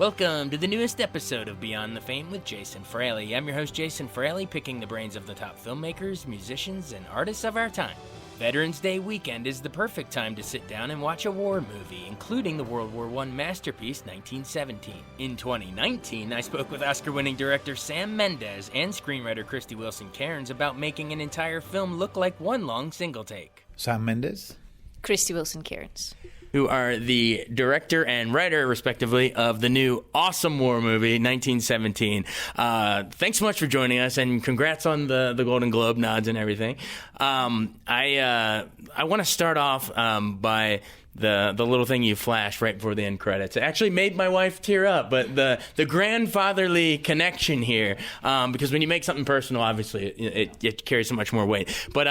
Welcome to the newest episode of Beyond the Fame with Jason Fraley. I'm your host, Jason Fraley, picking the brains of the top filmmakers, musicians, and artists of our time. Veterans Day weekend is the perfect time to sit down and watch a war movie, including the World War I masterpiece 1917. In 2019, I spoke with Oscar-winning director Sam Mendes and screenwriter Krysty Wilson-Cairns about making an entire film look like one long single take. Sam Mendes. Krysty Wilson-Cairns. Who are the director and writer, respectively, of the new awesome war movie, 1917. Thanks so much for joining us, and congrats on the Golden Globe nods and everything. I want to start off by the little thing you flashed right before the end credits. It actually made my wife tear up, but the grandfatherly connection here, because when you make something personal, obviously it carries so much more weight. But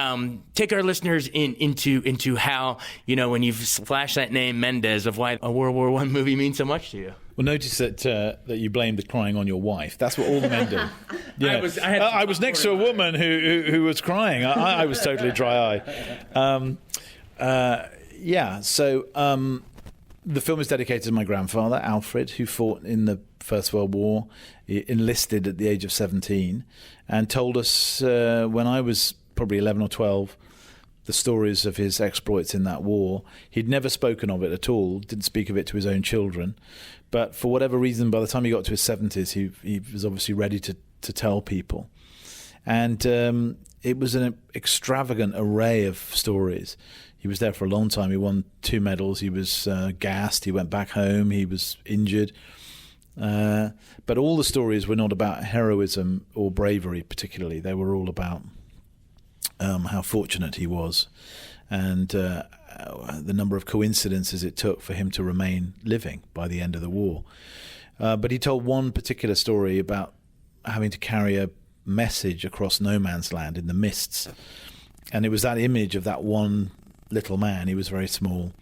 take our listeners into how, when you've flashed that name Mendes, of why a World War I movie means so much to you. Well, notice that you blamed the crying on your wife. That's what all the men do. Yeah. I was next to a woman who was crying. I was totally dry eye. So the film is dedicated to my grandfather, Alfred, who fought in the First World War, enlisted at the age of 17, and told us when I was probably 11 or 12 the stories of his exploits in that war. He'd never spoken of it at all, didn't speak of it to his own children, but for whatever reason, by the time he got to his 70s, he was obviously ready to tell people. And it was an extravagant array of stories. He was there for a long time. He won 2 medals. He was gassed. He went back home. He was injured. But all the stories were not about heroism or bravery particularly. They were all about how fortunate he was and the number of coincidences it took for him to remain living by the end of the war. But he told one particular story about having to carry a message across no man's land in the mists. And it was that image of that one little man, he was very small,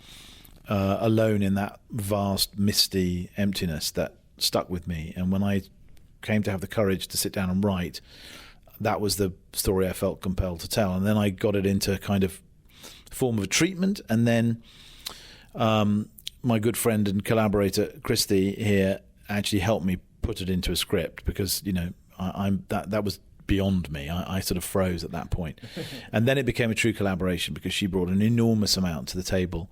alone in that vast, misty emptiness that stuck with me. And when I came to have the courage to sit down and write, that was the story I felt compelled to tell. And then I got it into kind of form of treatment. And then my good friend and collaborator, Krysty, here, actually helped me put it into a script because, that was beyond me. I sort of froze at that point. And then it became a true collaboration because she brought an enormous amount to the table.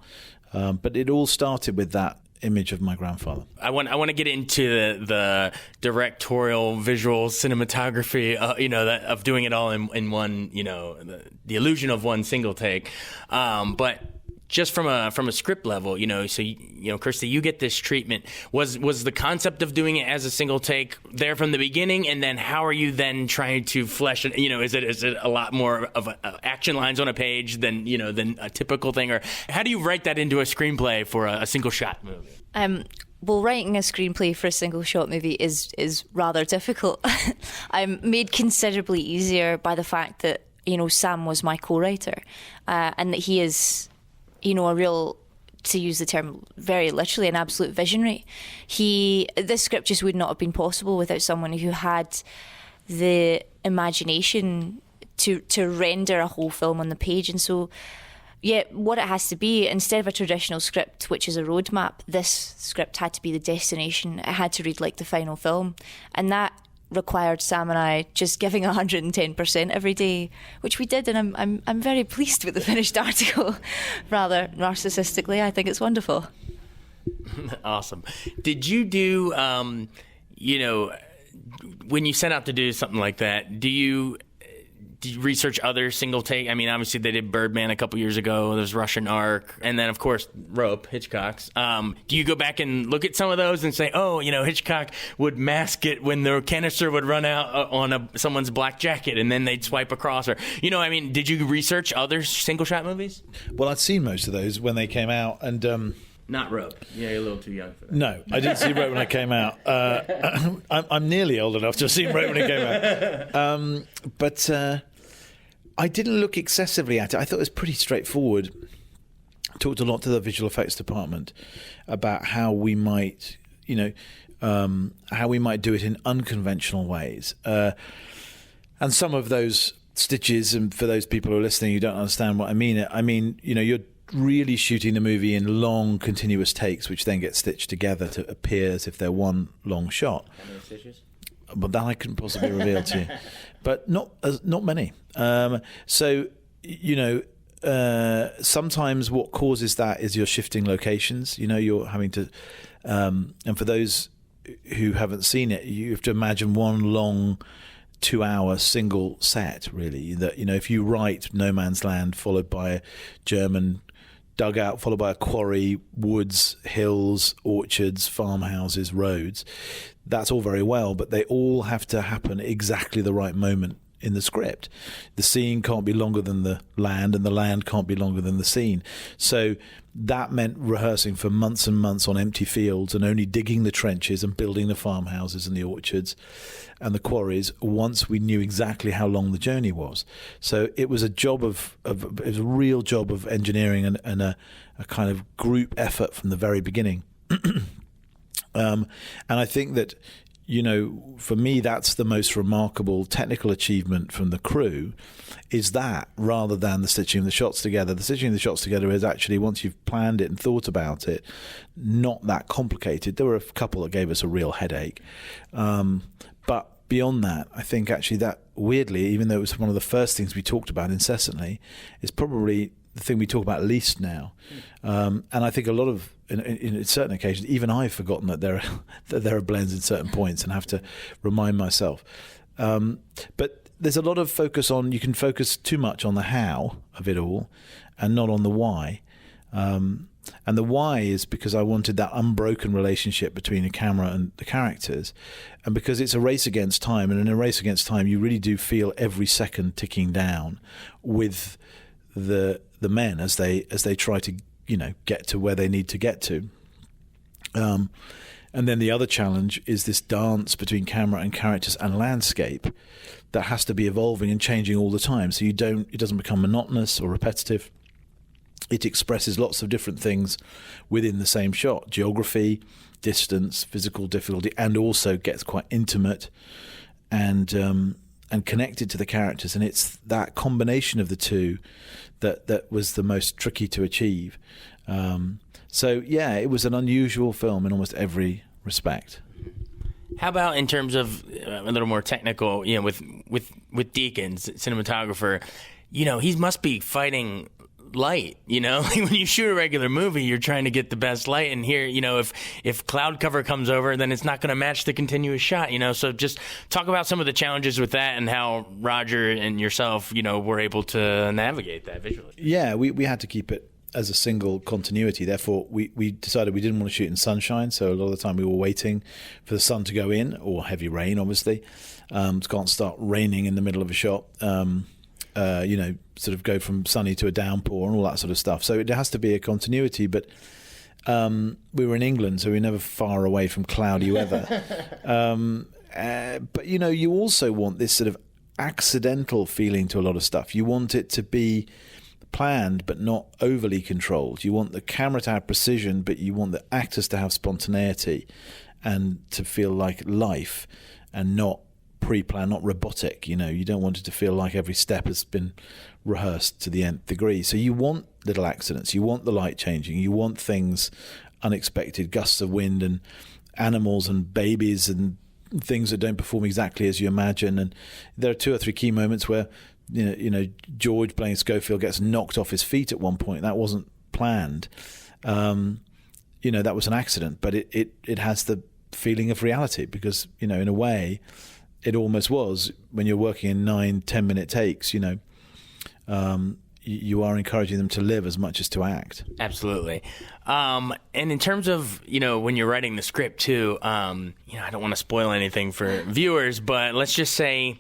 But it all started with that image of my grandfather. I want to get into the directorial, visual, cinematography, of doing it all in one, the illusion of one single take. But just from a script level, so Krysty, you get this treatment. Was the concept of doing it as a single take there from the beginning, and then how are you then trying to flesh it? Is it a lot more of action lines on a page than a typical thing, or how do you write that into a screenplay for a single shot movie? Well, writing a screenplay for a single shot movie is rather difficult. I'm made considerably easier by the fact that Sam was my co-writer, and that he is a real, to use the term very literally, an absolute visionary. This script just would not have been possible without someone who had the imagination to render a whole film on the page. And so, what it has to be, instead of a traditional script, which is a roadmap, this script had to be the destination. It had to read like the final film. And that required Sam and I just giving 110% every day, which we did, and I'm very pleased with the finished article. Rather narcissistically, I think it's wonderful. Awesome. Did you do, when you set out to do something like that, did you research other single take? I mean, obviously they did Birdman a couple years ago. There's Russian Ark, and then of course Rope, Hitchcock's. Do you go back and look at some of those and say, Hitchcock would mask it when the canister would run out on someone's black jacket, and then they'd swipe across, or did you research other single shot movies? Well, I'd seen most of those when they came out, and not Rope. Yeah, you're a little too young for that. No, I didn't see Rope when it came out. I'm nearly old enough to have seen Rope when it came out. But I didn't look excessively at it. I thought it was pretty straightforward. I talked a lot to the visual effects department about how we might, how we might do it in unconventional ways. And some of those stitches, and for those people who are listening who don't understand what I mean, you're really shooting the movie in long, continuous takes, which then get stitched together to appear as if they're one long shot. How many stitches? But that I couldn't possibly reveal to you. But not many. So, sometimes what causes that is you're shifting locations. You're having to, and for those who haven't seen it, you have to imagine one long 2-hour single set, really. That, if you write No Man's Land followed by a German dugout, followed by a quarry, woods, hills, orchards, farmhouses, roads, that's all very well, but they all have to happen at exactly the right moment in the script. The scene can't be longer than the land, and the land can't be longer than the scene. So that meant rehearsing for months and months on empty fields and only digging the trenches and building the farmhouses and the orchards and the quarries once we knew exactly how long the journey was. So it was a job it was a real job of engineering and a kind of group effort from the very beginning. And I think that, for me, that's the most remarkable technical achievement from the crew, is that rather than the stitching of the shots together. The stitching of the shots together is actually, once you've planned it and thought about it, not that complicated. There were a couple that gave us a real headache. But beyond that, I think actually that, weirdly, even though it was one of the first things we talked about incessantly, is probably the thing we talk about least now. And I think a lot of, in certain occasions, even I've forgotten that there are blends in certain points and have to remind myself. But there's a lot of focus on, you can focus too much on the how of it all and not on the why. And the why is because I wanted that unbroken relationship between the camera and the characters, and because it's a race against time, and in a race against time you really do feel every second ticking down with the men as they try to get to where they need to get to. And then the other challenge is this dance between camera and characters and landscape that has to be evolving and changing all the time, so it doesn't become monotonous or repetitive. It expresses lots of different things within the same shot: geography, distance, physical difficulty, and also gets quite intimate and connected to the characters. And it's that combination of the two that was the most tricky to achieve. So yeah, it was an unusual film in almost every respect. How about in terms of a little more technical, with Deakins, cinematographer, he must be fighting light, when you shoot a regular movie, you're trying to get the best light, and here, if cloud cover comes over, then it's not going to match the continuous shot, so just talk about some of the challenges with that and how Roger and yourself, were able to navigate that visually. Yeah, we had to keep it as a single continuity. Therefore, we decided we didn't want to shoot in sunshine, so a lot of the time we were waiting for the sun to go in, or heavy rain, obviously. It can't start raining in the middle of a shot. Sort of go from sunny to a downpour and all that sort of stuff. So it has to be a continuity, but we were in England, so we were never far away from cloudy weather. But, you also want this sort of accidental feeling to a lot of stuff. You want it to be planned but not overly controlled. You want the camera to have precision, but you want the actors to have spontaneity and to feel like life and not pre-planned, not robotic. You don't want it to feel like every step has been rehearsed to the nth degree. So you want little accidents, you want the light changing, you want things unexpected, gusts of wind and animals and babies and things that don't perform exactly as you imagine. And there are 2 or 3 key moments where George playing Schofield gets knocked off his feet at one point. That wasn't planned. That was an accident, but it has the feeling of reality because, in a way, it almost was. When you're working in 9-10 minute takes, you are encouraging them to live as much as to act. Absolutely. And in terms of, when you're writing the script too, I don't want to spoil anything for viewers, but let's just say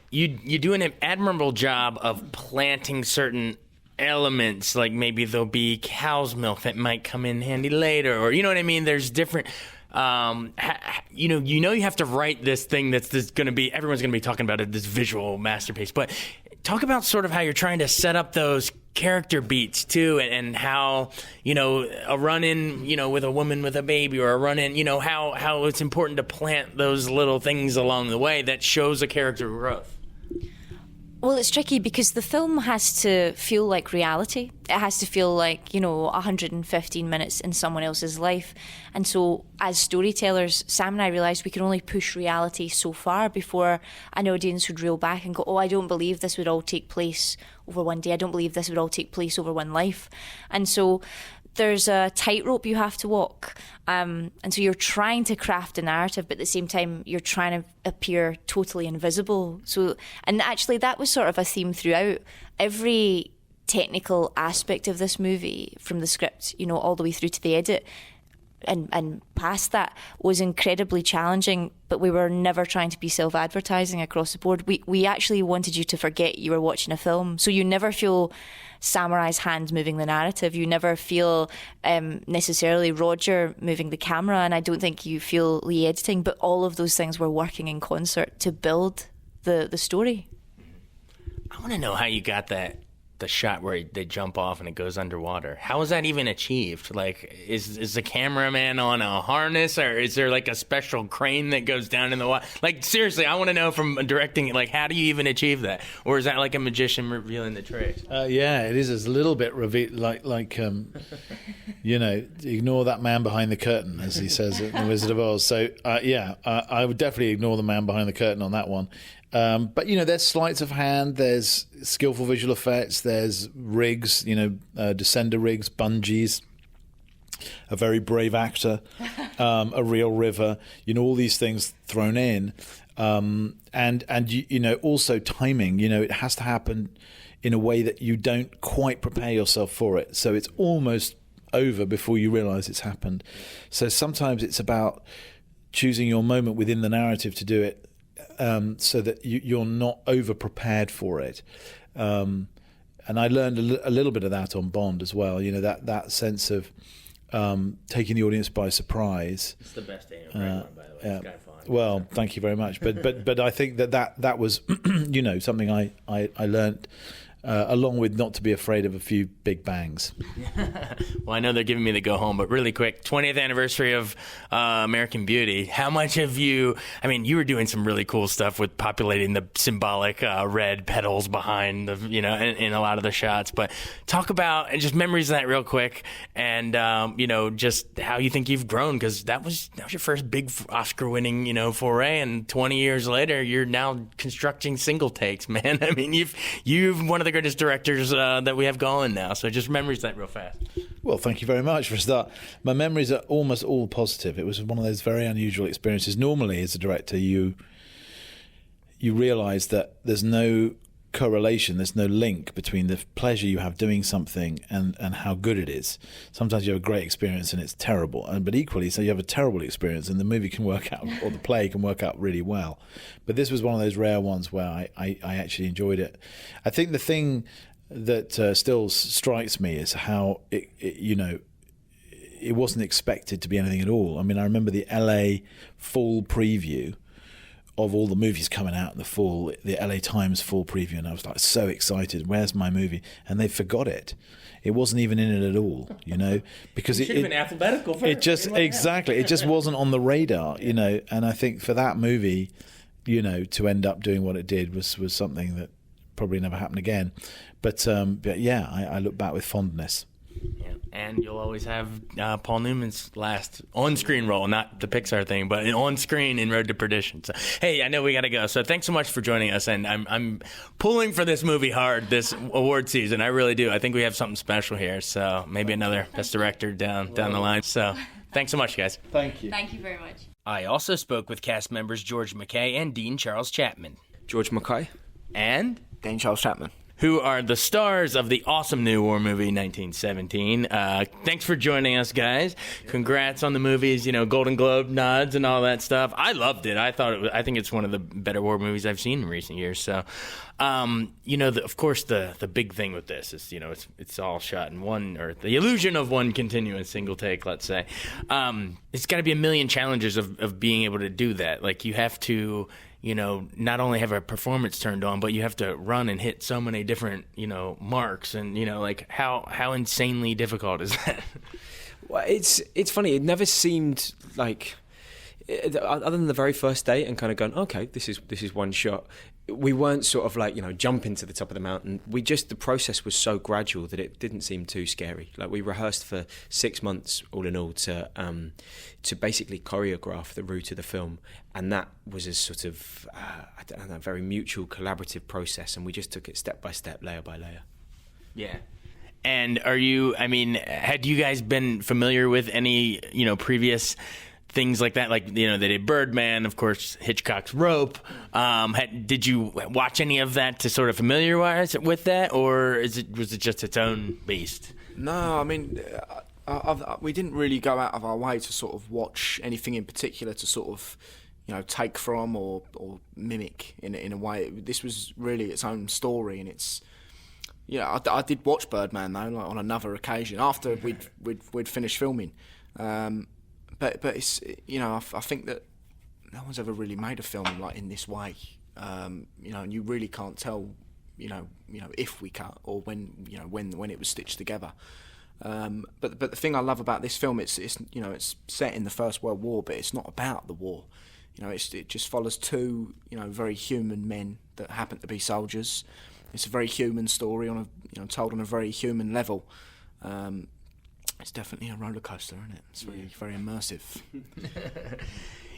you do an admirable job of planting certain elements, like maybe there'll be cow's milk that might come in handy later, or you know what I mean? There's different, you have to write this thing that's going to be, everyone's going to be talking about it, this visual masterpiece, but talk about sort of how you're trying to set up those character beats too, and how, a run-in, with a woman with a baby, or a run-in, how it's important to plant those little things along the way that shows a character growth. Well, it's tricky because the film has to feel like reality. It has to feel like, 115 minutes in someone else's life. And so as storytellers, Sam and I realised we can only push reality so far before an audience would reel back and go, oh, I don't believe this would all take place over one day. I don't believe this would all take place over one life. And so there's a tightrope you have to walk. And so you're trying to craft a narrative, but at the same time, you're trying to appear totally invisible. And actually, that was sort of a theme throughout. Every technical aspect of this movie, from the script, all the way through to the edit, and past that, was incredibly challenging, but we were never trying to be self-advertising across the board. We actually wanted you to forget you were watching a film. So you never feel Samurai's hand moving the narrative. You never feel necessarily Roger moving the camera, and I don't think you feel Lee editing, but all of those things were working in concert to build the story. I want to know how you got the shot where they jump off and it goes underwater. How was that even achieved? Like, is the cameraman on a harness, or is there like a special crane that goes down in the water? Like, seriously, I want to know from directing, like, how do you even achieve that? Or is that like a magician revealing the tricks? Yeah, it is a little bit like ignore that man behind the curtain, as he says in The Wizard of Oz. So, I would definitely ignore the man behind the curtain on that one. But, there's sleights of hand, there's skillful visual effects, there's rigs, descender rigs, bungees, a very brave actor, a real river, all these things thrown in. And also timing, it has to happen in a way that you don't quite prepare yourself for it. So it's almost over before you realise it's happened. So sometimes it's about choosing your moment within the narrative to do it, so that you're not over-prepared for it. And I learned a little bit of that on Bond as well, that sense of taking the audience by surprise. It's the best Daniel Craig one, by the way. Sky Font. Well, thank you very much. But I think that was, something I learned, along with not to be afraid of a few big bangs. Well, I know they're giving me the go home, but really quick, 20th anniversary of American Beauty. How much have you, you were doing some really cool stuff with populating the symbolic red petals behind the, in a lot of the shots, but talk about just memories of that real quick, and, just how you think you've grown, because that was your first big Oscar-winning, foray, and 20 years later, you're now constructing single takes, man. You've one of the greatest directors that we have going now. So just memories that real fast. Well, thank you very much for a start. My memories are almost all positive. It was one of those very unusual experiences. Normally, as a director, you realise that there's no correlation, there's no link between the pleasure you have doing something and how good it is. Sometimes you have a great experience and it's terrible, but equally, so you have a terrible experience and the movie can work out, or the play can work out really well. But this was one of those rare ones where I actually enjoyed it. I think the thing that still strikes me is how it wasn't expected to be anything at all. I remember the LA fall preview of all the movies coming out in the fall, the LA Times fall preview, and I was like so excited. Where's my movie? And they forgot it. It wasn't even in it at all, because it should have been alphabetical first. It just it just wasn't on the radar, And I think for that movie, to end up doing what it did was something that probably never happened again. But yeah, I look back with fondness. Yeah. And you'll always have Paul Newman's last on-screen role, not the Pixar thing, but on-screen in Road to Perdition. So, hey, I know we got to go. So thanks so much for joining us. And I'm pulling for this movie hard this award season. I really do. I think we have something special here. So maybe another Best Director down the line. So thanks so much, guys. Thank you. Thank you very much. I also spoke with cast members George MacKay and Dean-Charles Chapman. George MacKay. And Dean-Charles Chapman. Who are the stars of the awesome new war movie 1917. Thanks for joining us, guys. Congrats on the movies, Golden Globe nods and all that stuff. I loved it. I think it's one of the better war movies I've seen in recent years. So, of course, the big thing with this is, it's all shot in one, or the illusion of one continuous single take, let's say. It's got to be a million challenges of being able to do that. Like, you have to, not only have a performance turned on, but you have to run and hit so many different, marks, and, how insanely difficult is that? Well, it's funny. It never seemed like other than the very first day and kind of going, okay, this is one shot, we weren't sort of like, jumping to the top of the mountain. The process was so gradual that it didn't seem too scary. Like, we rehearsed for 6 months all in all to basically choreograph the route of the film, and that was a sort of very mutual, collaborative process, and we just took it step by step, layer by layer. Yeah. And had you guys been familiar with any, previous things like that? Like, they did Birdman, of course, Hitchcock's Rope. Did you watch any of that to sort of familiarize with that, or was it just its own beast? No, I mean, we didn't really go out of our way to sort of watch anything in particular to sort of, take from or mimic in a way. This was really its own story, and it's. I did watch Birdman though, like on another occasion after we'd finished filming, but it's I think that no one's ever really made a film like in this way, and you really can't tell if we cut or when it was stitched together. But the thing I love about this film, it's set in the First World War, but it's not about the war. It just follows two very human men that happen to be soldiers. It's a very human story told on a very human level. It's definitely a roller coaster, isn't it? It's very, very immersive.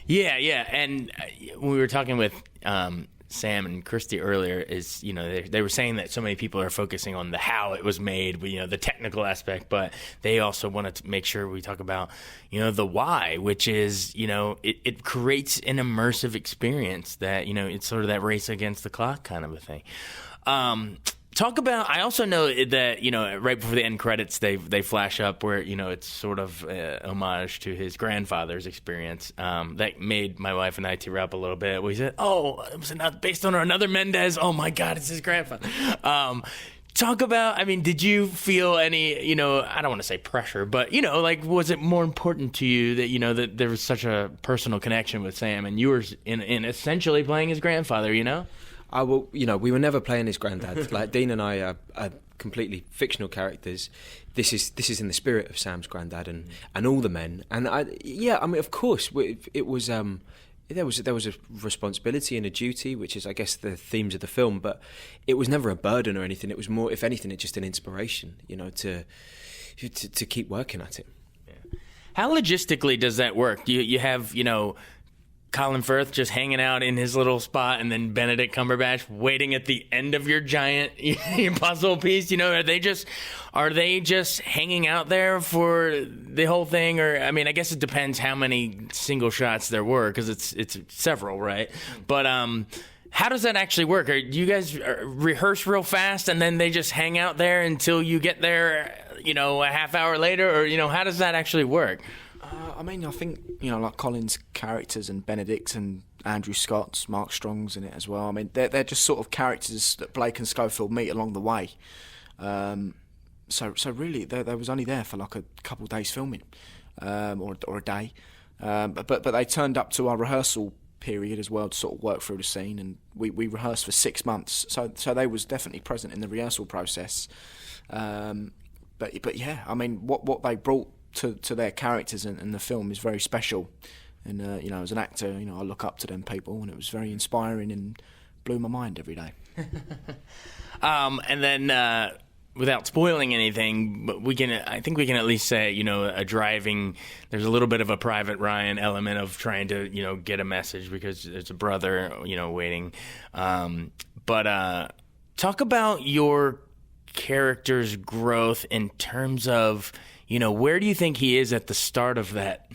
Yeah. And we were talking with Sam and Krysty earlier. They were saying that so many people are focusing on the how it was made, the technical aspect, but they also wanted to make sure we talk about the why, which is it creates an immersive experience that it's sort of that race against the clock kind of a thing. Talk about. I also know that right before the end credits, they flash up where it's sort of homage to his grandfather's experience. That made my wife and I tear up a little bit. We said, "Oh, it was based on another Mendes. Oh my God, it's his grandfather." Talk about. Did you feel any? I don't want to say pressure, but was it more important to you that that there was such a personal connection with Sam, and you were in essentially playing his grandfather? We were never playing his granddad. Like, Dean and I are completely fictional characters. This is in the spirit of Sam's granddad and all the men. And of course, it was there was a responsibility and a duty, which is, I guess, the themes of the film. But it was never a burden or anything. It was more, if anything, it's just an inspiration, to keep working at it. Yeah. How logistically does that work? You have Colin Firth just hanging out in his little spot, and then Benedict Cumberbatch waiting at the end of your giant puzzle piece. Are they just hanging out there for the whole thing? Or I guess it depends how many single shots there were, because it's several, right? But how does that actually work? Do you guys rehearse real fast and then they just hang out there until you get there, a half hour later, or how does that actually work? I think, like Colin's characters and Benedict and Andrew Scott's, Mark Strong's in it as well. They're just sort of characters that Blake and Schofield meet along the way. So really, they was only there for like a couple of days filming, or a day. But they turned up to our rehearsal period as well to sort of work through the scene, and we rehearsed for 6 months. So they was definitely present in the rehearsal process. But yeah, what they brought to their characters and the film is very special, and as an actor, I look up to them people, and it was very inspiring and blew my mind every day. And then without spoiling anything, but I think we can at least say there's a little bit of a Private Ryan element of trying to get a message, because there's a brother waiting, but talk about your character's growth in terms of where do you think he is at the start of that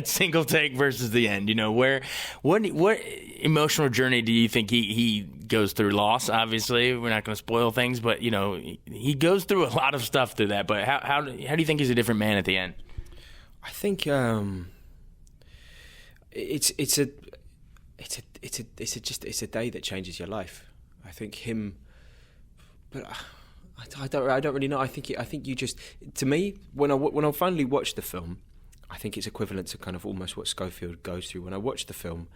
single take versus the end? What emotional journey do you think he goes through? Loss, obviously, we're not going to spoil things, but he goes through a lot of stuff through that. But how do you think he's a different man at the end? I think it's a day that changes your life. I think him, but I don't really know. I think you just, to me, when I finally watched the film, I think it's equivalent to kind of almost what Schofield goes through. When I watched the film,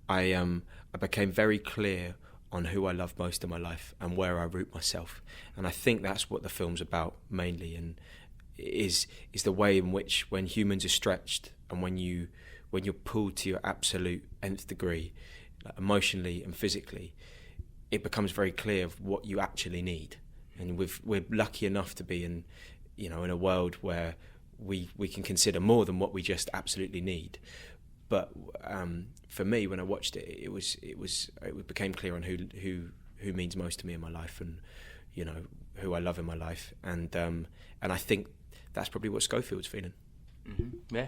I became very clear on who I love most in my life and where I root myself. And I think that's what the film's about mainly, and is the way in which, when humans are stretched and when you when you're pulled to your absolute nth degree, like emotionally and physically, it becomes very clear of what you actually need. And we're lucky enough to be in, in a world where we can consider more than what we just absolutely need. But for me, when I watched it, it became clear on who means most to me in my life, and who I love in my life, and I think that's probably what Schofield's feeling. Mm-hmm. Yeah,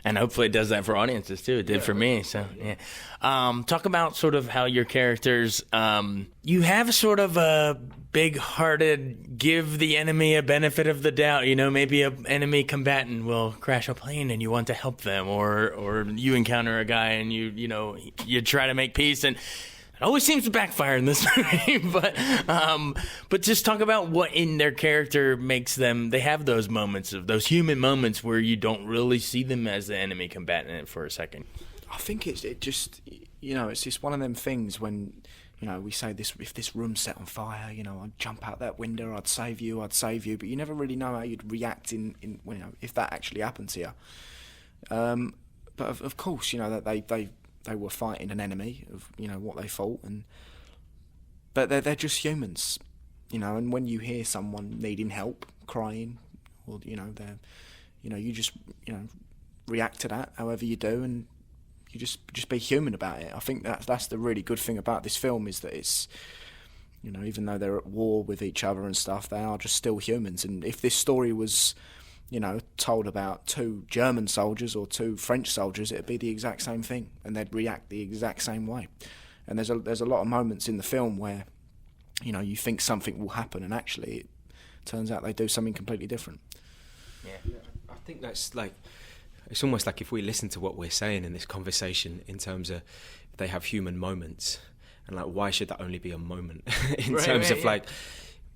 and hopefully it does that for audiences too. It did for me. So yeah, talk about sort of how your characters. You have sort of a big-hearted, give the enemy a benefit of the doubt. Maybe an enemy combatant will crash a plane and you want to help them, or you encounter a guy and you try to make peace, and it always seems to backfire in this movie. But just talk about what in their character makes them. They have those moments, those human moments where you don't really see them as the enemy combatant for a second. I think it's just one of them things when. We say this, if this room's set on fire, I'd jump out that window, I'd save you, but you never really know how you'd react if that actually happened to you. But of course, that they were fighting an enemy of, what they fought, but they're just humans, and when you hear someone needing help, crying, or, you just, react to that however you do, and you just be human about it. I think that's the really good thing about this film, is that it's, even though they're at war with each other and stuff, they are just still humans. And if this story was, told about 2 German soldiers or 2 French soldiers, it'd be the exact same thing, and they'd react the exact same way. And there's a lot of moments in the film where, you think something will happen, and actually it turns out they do something completely different. Yeah, I think that's like. It's almost like if we listen to what we're saying in this conversation in terms of they have human moments, and like, why should that only be a moment in terms of like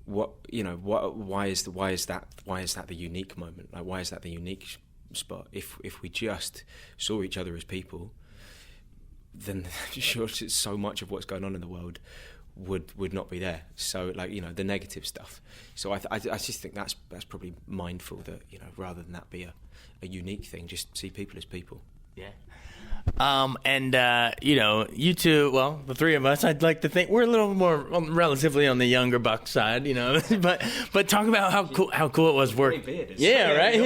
why is that the unique moment? Like, why is that the unique spot? If we just saw each other as people, then sure, so much of what's going on in the world would not be there. So like, the negative stuff. So I just think that's probably mindful that, rather than that be a unique thing, just see people as people. Yeah. You two, well, the 3 of us, I'd like to think we're a little more relatively on the younger buck side, but talk about how cool it was working. Yeah, right?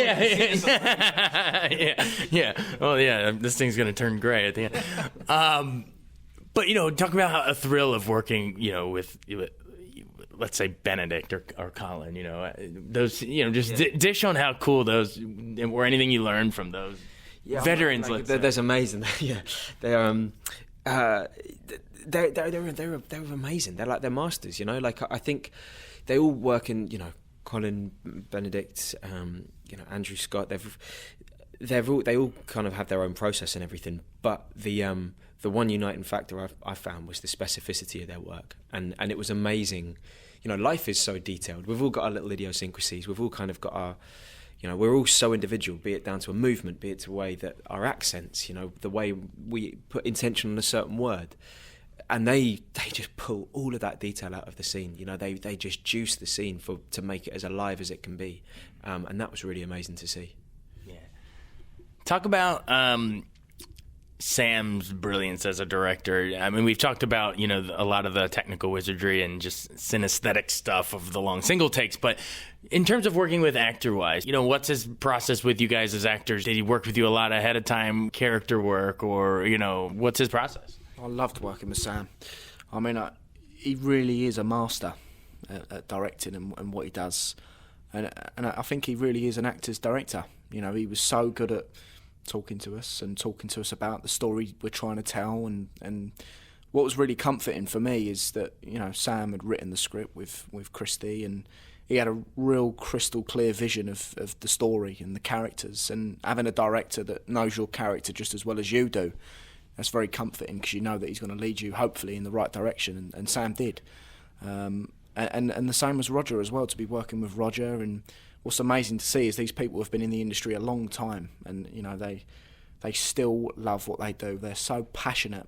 Yeah. Well, yeah, this thing's going to turn gray at the end. But, talk about how a thrill of working, with let's say Benedict or Colin, those, dish on how cool those, or anything you learned from those veterans. Like, they're amazing. Yeah, they're amazing. They're masters. Like, I think they all work in, Colin, Benedict, Andrew Scott. They all kind of have their own process and everything. But the one uniting factor I found was the specificity of their work, and it was amazing. Life is so detailed. We've all got our little idiosyncrasies. We've all kind of got our, we're all so individual, be it down to a movement, be it to the way that our accents, the way we put intention on a certain word. And they just pull all of that detail out of the scene. They just juice the scene to make it as alive as it can be. And that was really amazing to see. Yeah. Talk about Sam's brilliance as a director. I mean, we've talked about, a lot of the technical wizardry and just synesthetic stuff of the long single takes, but in terms of working with actor-wise, what's his process with you guys as actors? Did he work with you a lot ahead of time, character work, or, what's his process? I loved working with Sam. I mean, he really is a master at directing and what he does. And I think he really is an actor's director. He was so good at talking to us about the story we're trying to tell, and what was really comforting for me is that Sam had written the script with Krysty, and he had a real crystal clear vision of the story and the characters, and having a director that knows your character just as well as you do, that's very comforting, because you know that he's going to lead you hopefully in the right direction, and Sam did, and the same as Roger as well, to be working with Roger. And what's amazing to see is these people have been in the industry a long time, and they still love what they do. They're so passionate.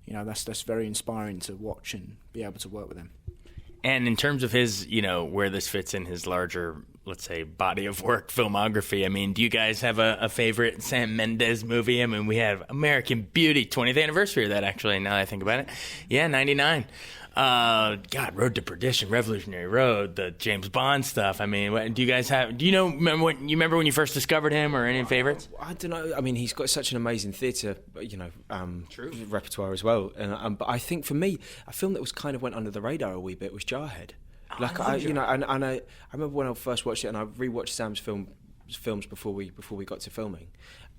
That's very inspiring to watch and be able to work with them. And in terms of his, where this fits in his larger let's say, body of work, filmography. I mean, do you guys have a favorite Sam Mendes movie? I mean, we have American Beauty, 20th anniversary of that, actually, now that I think about it. Yeah, 99. God, Road to Perdition, Revolutionary Road, the James Bond stuff. I mean, do you guys have? Do you know? Remember when you first discovered him, or any favorites? I don't know. I mean, he's got such an amazing theatre, repertoire as well. And but I think for me, a film that was kind of went under the radar a wee bit was Jarhead. I remember when I first watched it, and I rewatched Sam's films before we got to filming,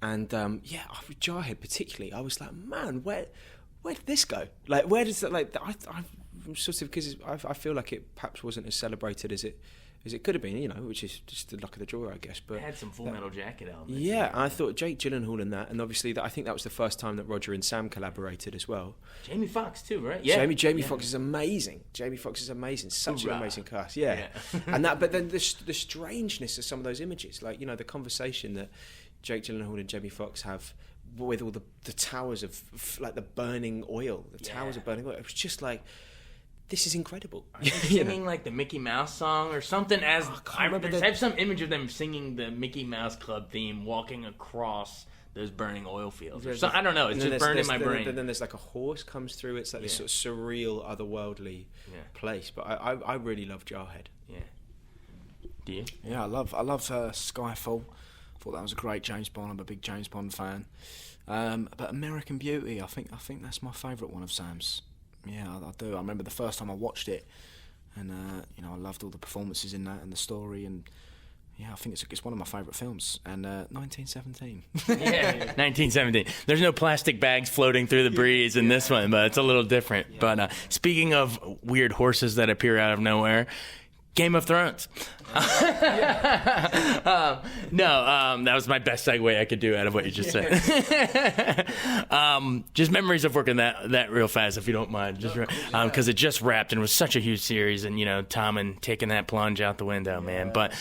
and Jarhead particularly, I was like, man, where did this go? Like, where does that, like, I'm sort of, because I feel like it perhaps wasn't as celebrated as it could have been, which is just the luck of the draw, I guess. But it had some Full Metal Jacket elements. Yeah, and I thought Jake Gyllenhaal in that, and obviously I think that was the first time that Roger and Sam collaborated as well. Jamie Foxx too, right? Yeah. Jamie Foxx is amazing. Such an amazing cast. Yeah. And but then the strangeness of some of those images, like the conversation that Jake Gyllenhaal and Jamie Foxx have with all the towers of like the burning oil, towers of burning oil. It was just like, this is incredible. Singing like the Mickey Mouse song or something. I have some image of them singing the Mickey Mouse Club theme, walking across those burning oil fields. I don't know. It's just burned in my brain. Then there's like a horse comes through. It's like this sort of surreal, otherworldly place. But I really love Jarhead. Yeah. Do you? Yeah, I love Skyfall. Thought that was a great James Bond. I'm a big James Bond fan. But American Beauty, I think that's my favourite one of Sam's. Yeah, I do. I remember the first time I watched it, and I loved all the performances in that and the story, and yeah, I think it's one of my favourite films. And 1917. Yeah, 1917. There's no plastic bags floating through the breeze in this one, but it's a little different. Yeah. But speaking of weird horses that appear out of nowhere, Game of Thrones. That was my best segue I could do out of what you just said. Just memories of working that real fast, if you don't mind, just because it just wrapped and it was such a huge series, and Tom and taking that plunge out the window, man. But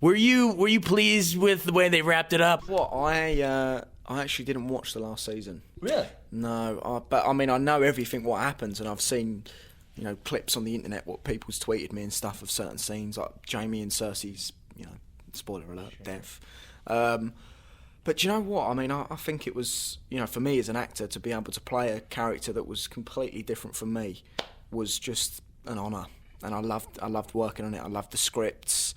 were you pleased with the way they wrapped it up? Well, I actually didn't watch the last season. Really? No, but I mean, I know everything what happens, and I've seen clips on the internet, what people's tweeted me and stuff of certain scenes, like Jamie and Cersei's, spoiler alert, death. But you know what? I mean, I think it was, for me as an actor, to be able to play a character that was completely different from me was just an honour. And I loved working on it. I loved the scripts.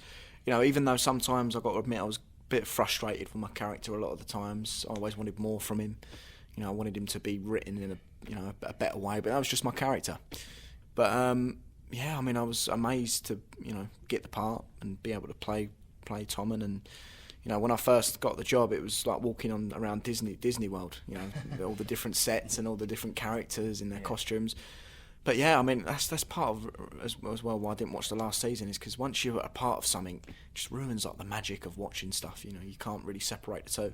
Even though sometimes, I've got to admit, I was a bit frustrated with my character a lot of the times. I always wanted more from him. I wanted him to be written in a better way, but that was just my character. But I mean, I was amazed to get the part and be able to play Tommen. And when I first got the job, it was like walking around Disney World. All the different sets and all the different characters in their costumes. But yeah, I mean, that's part of as well why I didn't watch the last season, is because once you're a part of something, it just ruins like the magic of watching stuff. You can't really separate the two.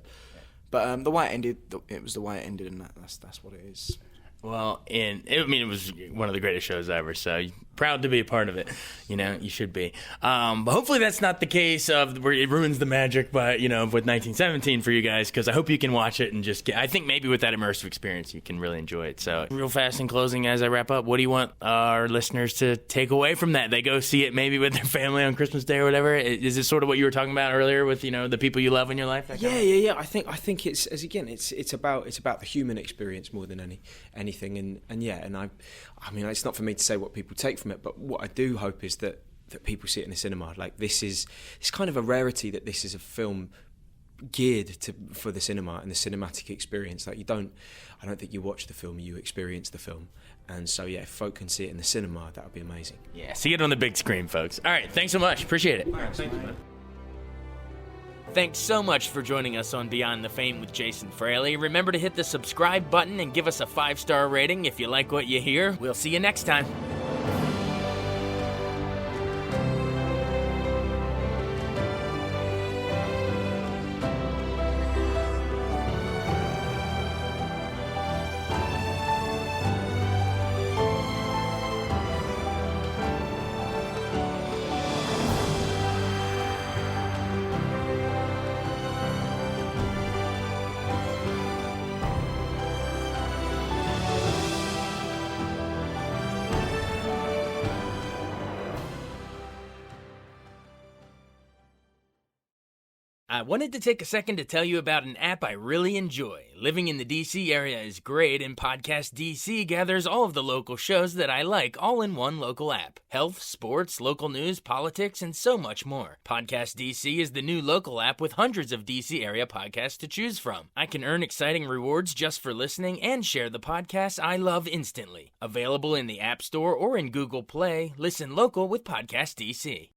But the way it ended, it was the way it ended, and that's what it is. Well, it was one of the greatest shows ever, so proud to be a part of it. You should be. But hopefully that's not the case of where it ruins the magic, but, with 1917 for you guys, because I hope you can watch it and I think maybe with that immersive experience, you can really enjoy it. So real fast in closing, as I wrap up, what do you want our listeners to take away from that? They go see it maybe with their family on Christmas Day or whatever. Is it sort of what you were talking about earlier with, the people you love in your life? Yeah. I think it's about the human experience more than anything. I mean, it's not for me to say what people take from it, but what I do hope is that people see it in the cinema. Like, it's kind of a rarity that this is a film geared for the cinema and the cinematic experience. Like, I don't think you watch the film, you experience the film. And so, if folk can see it in the cinema, that would be amazing. Yeah, see it on the big screen, folks. All right, thanks so much. Appreciate it. Thanks, man. Thanks so much for joining us on Beyond the Fame with Jason Fraley. Remember to hit the subscribe button and give us a 5-star rating if you like what you hear. We'll see you next time. I wanted to take a second to tell you about an app I really enjoy. Living in the DC area is great, and Podcast DC gathers all of the local shows that I like all in one local app. Health, sports, local news, politics, and so much more. Podcast DC is the new local app with hundreds of DC area podcasts to choose from. I can earn exciting rewards just for listening and share the podcasts I love instantly. Available in the App Store or in Google Play, listen local with Podcast DC.